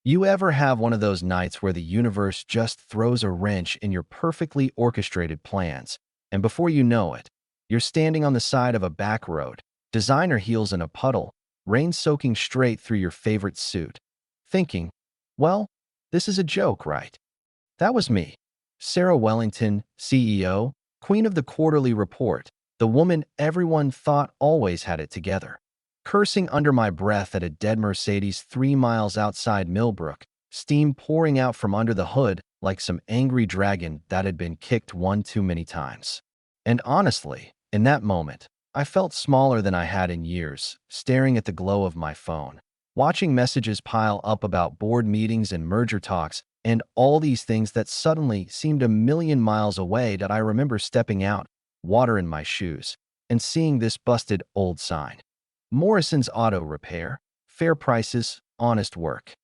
You ever have one of those nights where the universe just throws a wrench in your perfectly orchestrated plans, and before you know it, you're standing on the side of a back road, designer heels in a puddle, rain soaking straight through your favorite suit, thinking, well, this is a joke, right? That was me. Sarah Wellington, CEO, queen of the quarterly report, the woman everyone thought always had it together. Cursing under my breath at a dead Mercedes 3 miles outside Millbrook, steam pouring out from under the hood like some angry dragon that had been kicked one too many times. And honestly, in that moment, I felt smaller than I had in years, staring at the glow of my phone, watching messages pile up about board meetings and merger talks and all these things that suddenly seemed a million miles away. That I remember stepping out, water in my shoes, and seeing this busted old sign. Morrison's Auto Repair, fair prices, honest work.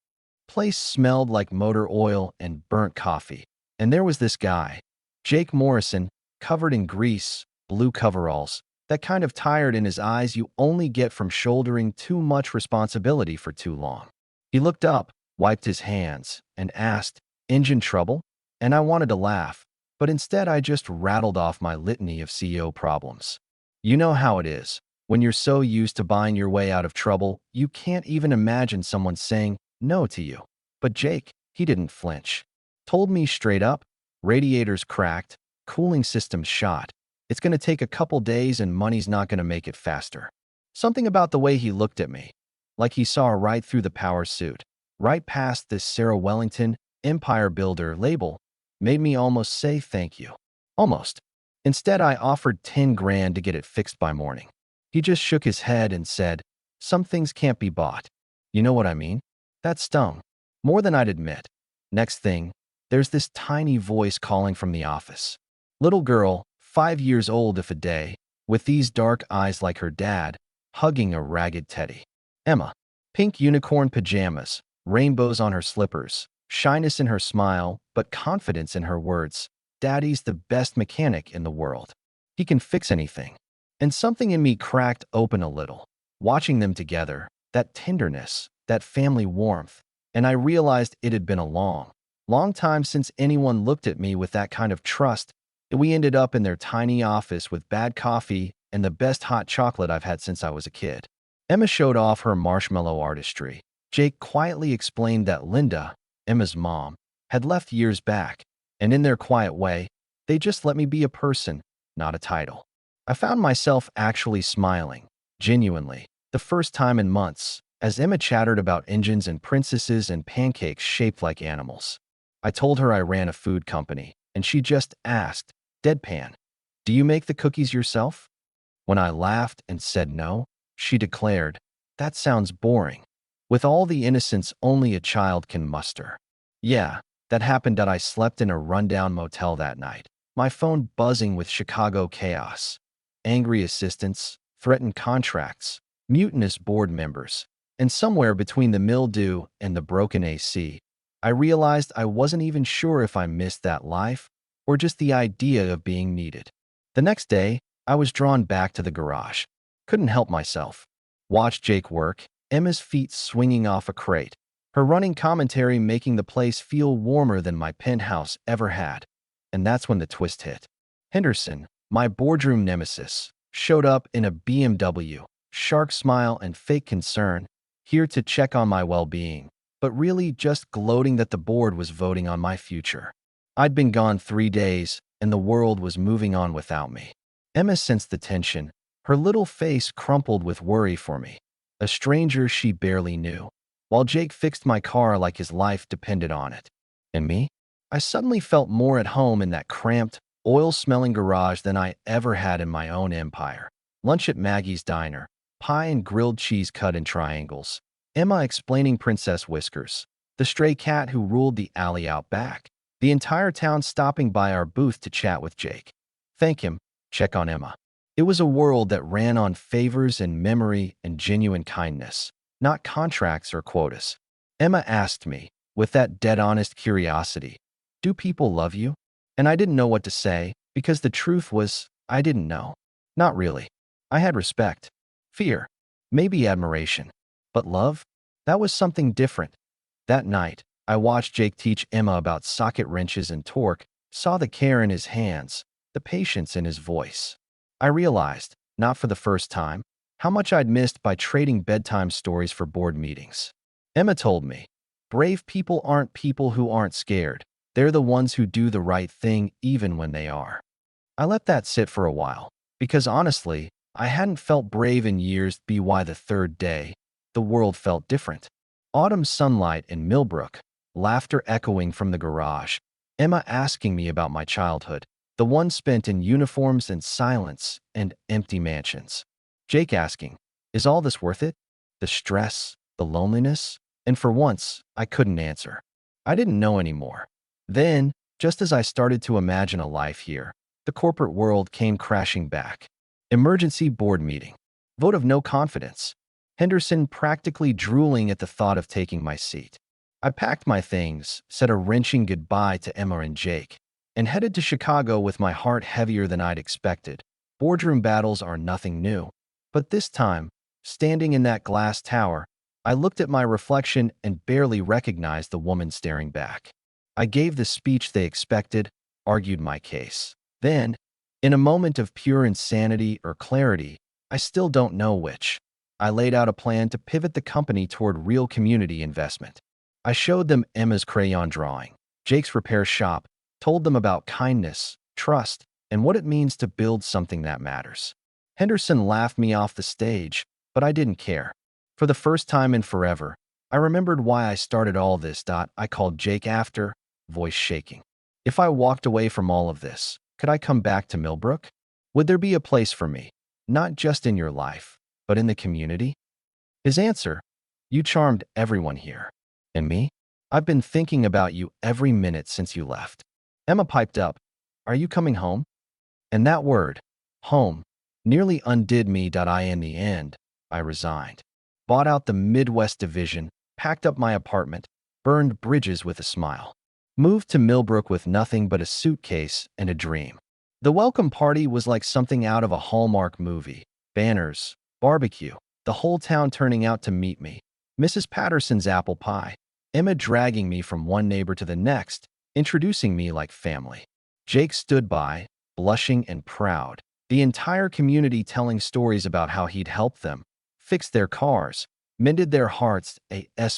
Place smelled like motor oil and burnt coffee. And there was this guy, Jake Morrison, covered in grease, blue coveralls, that kind of tired in his eyes you only get from shouldering too much responsibility for too long. He looked up, wiped his hands, and asked, "Engine trouble?" And I wanted to laugh, but instead I just rattled off my litany of CEO problems. You know how it is. When you're so used to buying your way out of trouble, you can't even imagine someone saying no to you. But Jake, he didn't flinch. Told me straight up, radiators cracked, cooling systems shot. It's going to take a couple days and money's not going to make it faster. Something about the way he looked at me, like he saw right through the power suit, right past this Sarah Wellington Empire Builder label, made me almost say thank you. Almost. Instead, I offered 10 grand to get it fixed by morning. He just shook his head and said, "Some things can't be bought." You know what I mean? That stung. More than I'd admit. Next thing, there's this tiny voice calling from the office. Little girl, 5 years old if a day, with these dark eyes like her dad, hugging a ragged teddy. Emma. Pink unicorn pajamas, rainbows on her slippers, shyness in her smile, but confidence in her words. Daddy's the best mechanic in the world. He can fix anything. And something in me cracked open a little, watching them together, that tenderness, that family warmth, and I realized it had been a long, long time since anyone looked at me with that kind of trust, and we ended up in their tiny office with bad coffee and the best hot chocolate I've had since I was a kid. Emma showed off her marshmallow artistry. Jake quietly explained that Linda, Emma's mom, had left years back, and in their quiet way, they just let me be a person, not a title. I found myself actually smiling, genuinely, the first time in months, as Emma chattered about engines and princesses and pancakes shaped like animals. I told her I ran a food company, and she just asked, deadpan, "Do you make the cookies yourself?" When I laughed and said no, she declared, "That sounds boring," with all the innocence only a child can muster. Yeah, that happened that I slept in a rundown motel that night, my phone buzzing with Chicago chaos. Angry assistants, threatened contracts, mutinous board members, and somewhere between the mildew and the broken AC, I realized I wasn't even sure if I missed that life or just the idea of being needed. The next day, I was drawn back to the garage. Couldn't help myself. Watched Jake work, Emma's feet swinging off a crate, her running commentary making the place feel warmer than my penthouse ever had. And that's when the twist hit. Henderson, my boardroom nemesis, showed up in a BMW, shark smile and fake concern, here to check on my well-being, but really just gloating that the board was voting on my future. I'd been gone 3 days, and the world was moving on without me. Emma sensed the tension, her little face crumpled with worry for me, a stranger she barely knew, while Jake fixed my car like his life depended on it. And me? I suddenly felt more at home in that cramped, oil-smelling garage than I ever had in my own empire. Lunch at Maggie's Diner, pie and grilled cheese cut in triangles, Emma explaining Princess Whiskers, the stray cat who ruled the alley out back, the entire town stopping by our booth to chat with Jake. Thank him, check on Emma. It was a world that ran on favors and memory and genuine kindness, not contracts or quotas. Emma asked me, with that dead-honest curiosity, "Do people love you?" And I didn't know what to say, because the truth was, I didn't know. Not really. I had respect, fear, maybe admiration. But love? That was something different. That night, I watched Jake teach Emma about socket wrenches and torque, saw the care in his hands, the patience in his voice. I realized, not for the first time, how much I'd missed by trading bedtime stories for board meetings. Emma told me, brave people aren't people who aren't scared. They're the ones who do the right thing even when they are. I let that sit for a while, because honestly, I hadn't felt brave in years. By the third day, the world felt different. Autumn sunlight in Millbrook, laughter echoing from the garage, Emma asking me about my childhood, the one spent in uniforms and silence and empty mansions. Jake asking, is all this worth it? The stress, the loneliness? And for once, I couldn't answer. I didn't know anymore. Then, just as I started to imagine a life here, the corporate world came crashing back. Emergency board meeting. Vote of no confidence. Henderson practically drooling at the thought of taking my seat. I packed my things, said a wrenching goodbye to Emma and Jake, and headed to Chicago with my heart heavier than I'd expected. Boardroom battles are nothing new. But this time, standing in that glass tower, I looked at my reflection and barely recognized the woman staring back. I gave the speech they expected, argued my case. Then, in a moment of pure insanity or clarity, I still don't know which, I laid out a plan to pivot the company toward real community investment. I showed them Emma's crayon drawing, Jake's repair shop, told them about kindness, trust, and what it means to build something that matters. Henderson laughed me off the stage, but I didn't care. For the first time in forever, I remembered why I started all this. I called Jake after, voice shaking. If I walked away from all of this, could I come back to Millbrook? Would there be a place for me, not just in your life, but in the community? His answer, you charmed everyone here. And me? I've been thinking about you every minute since you left. Emma piped up, are you coming home? And that word, home, nearly undid me. In the end, I resigned. Bought out the Midwest division, packed up my apartment, burned bridges with a smile. Moved to Millbrook with nothing but a suitcase and a dream. The welcome party was like something out of a Hallmark movie. Banners, barbecue, the whole town turning out to meet me. Mrs. Patterson's apple pie. Emma dragging me from one neighbor to the next, introducing me like family. Jake stood by, blushing and proud. The entire community telling stories about how he'd helped them, fixed their cars, mended their hearts.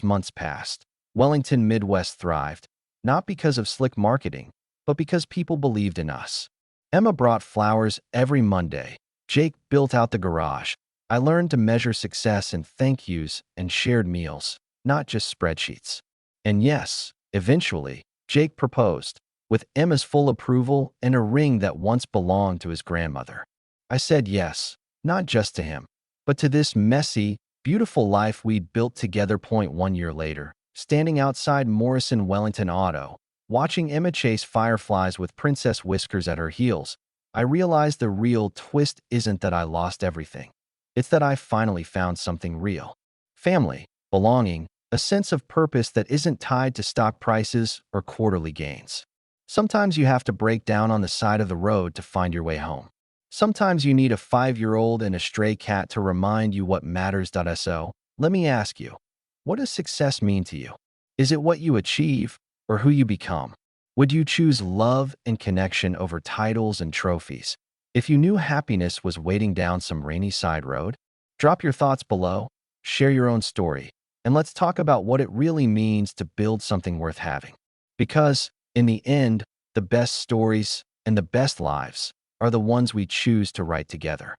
Months passed. Wellington Midwest thrived, not because of slick marketing, but because people believed in us. Emma brought flowers every Monday. Jake built out the garage. I learned to measure success in thank yous and shared meals, not just spreadsheets. And yes, eventually, Jake proposed, with Emma's full approval and a ring that once belonged to his grandmother. I said yes, not just to him, but to this messy, beautiful life we'd built together. 1 year later, standing outside Morrison Wellington Auto, watching Emma chase fireflies with Princess Whiskers at her heels, I realized the real twist isn't that I lost everything. It's that I finally found something real. Family, belonging, a sense of purpose that isn't tied to stock prices or quarterly gains. Sometimes you have to break down on the side of the road to find your way home. Sometimes you need a 5-year-old and a stray cat to remind you what matters. So, let me ask you, what does success mean to you? Is it what you achieve or who you become? Would you choose love and connection over titles and trophies if you knew happiness was waiting down some rainy side road? Drop your thoughts below, share your own story, and let's talk about what it really means to build something worth having. Because, in the end, the best stories and the best lives are the ones we choose to write together.